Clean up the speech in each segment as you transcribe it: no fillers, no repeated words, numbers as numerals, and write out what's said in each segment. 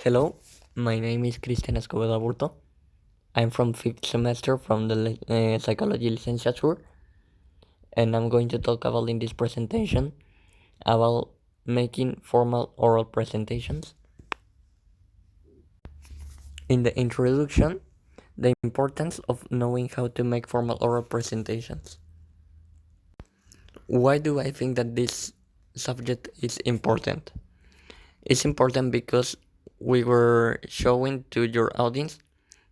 Hello, my name is Cristian Escobedo Aburto. I'm from 5th semester from the Psychology Licenciature, and I'm going to talk about in this presentation about making formal oral presentations. In the introduction, the importance of knowing how to make formal oral presentations. Why do I think that this subject is important? It's important because we were showing to your audience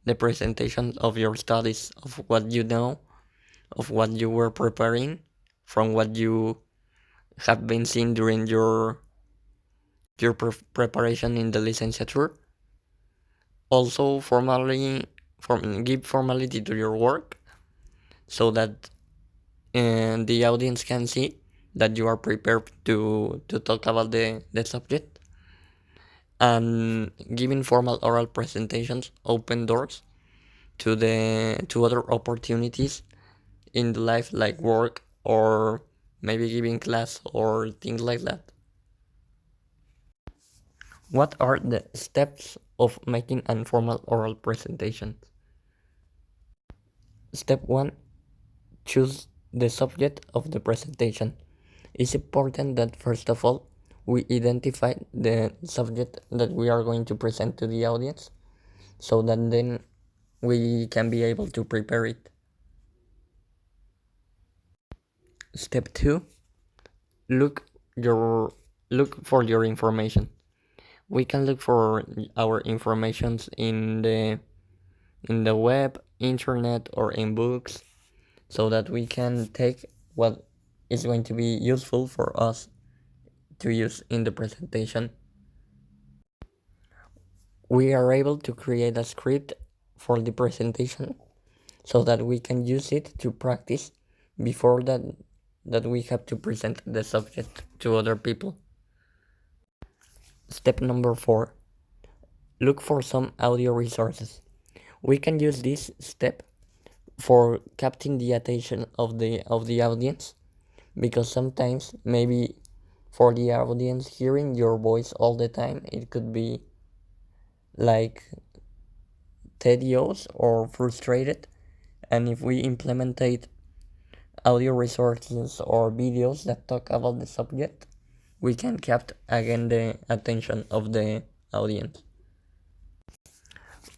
the presentation of your studies, of what you know, of what you were preparing, from what you have been seeing during your preparation in the licenciature. Also, give formality to your work, so that the audience can see that you are prepared to talk about the subject. And giving formal oral presentations open doors to other opportunities in the life, like work or maybe giving class or things like that. What are the steps of making an formal oral presentation? Step 1. Choose the subject of the presentation. It's important that first of all we identify the subject that we are going to present to the audience, so that then we can be able to prepare it. Step 2. Look for your information. We can look for our informations in the web, internet, or in books, so that we can take what is going to be useful for us to use in the presentation. We are able to create a script for the presentation, so that we can use it to practice before that we have to present the subject to other people. Step number 4. Look for some audio resources. We can use this step for capturing the attention of the audience, because sometimes maybe for the audience hearing your voice all the time, it could be like tedious or frustrated. And if we implementate audio resources or videos that talk about the subject, we can capture again the attention of the audience.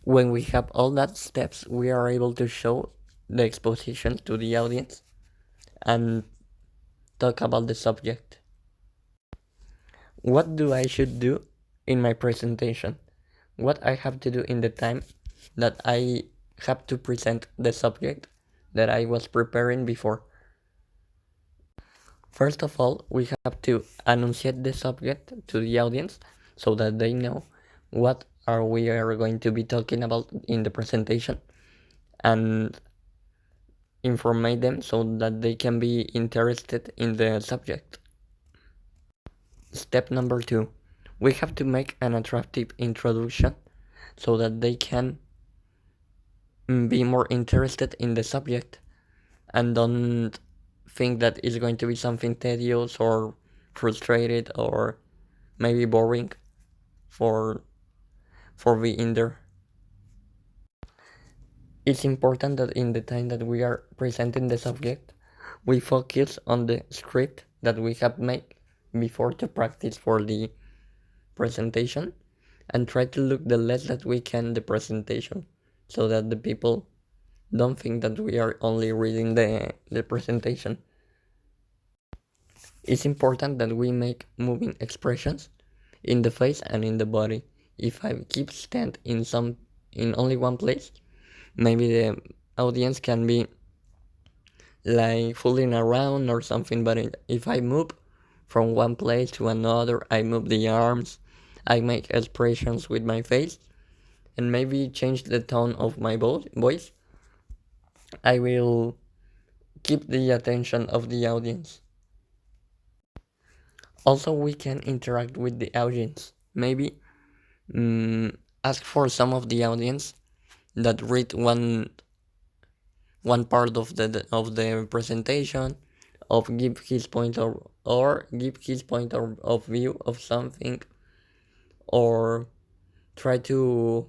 When we have all that steps, we are able to show the exposition to the audience and talk about the subject. What do I should do in my presentation? What I have to do in the time that I have to present the subject that I was preparing before. First of all, we have to enunciate the subject to the audience, so that they know what we are going to be talking about in the presentation, and inform them so that they can be interested in the subject. Step number 2. We have to make an attractive introduction, so that they can be more interested in the subject and don't think that it's going to be something tedious or frustrated or maybe boring for being there. It's important that in the time that we are presenting the subject, we focus on the script that we have made before to practice for the presentation, and try to look the less that we can the presentation, so that the people don't think that we are only reading the presentation. It's important that we make moving expressions in the face and in the body. If I keep stand in only one place, maybe the audience can be like fooling around or something, but if I move from one place to another, I move the arms, I make expressions with my face, and maybe change the tone of my voice, I will keep the attention of the audience. Also, we can interact with the audience. Maybe ask for some of the audience that read one part of the presentation, of give his point or give his point of view of something, or try to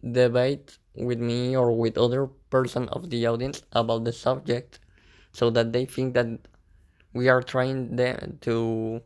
debate with me or with other person of the audience about the subject, so that they think that we are trying to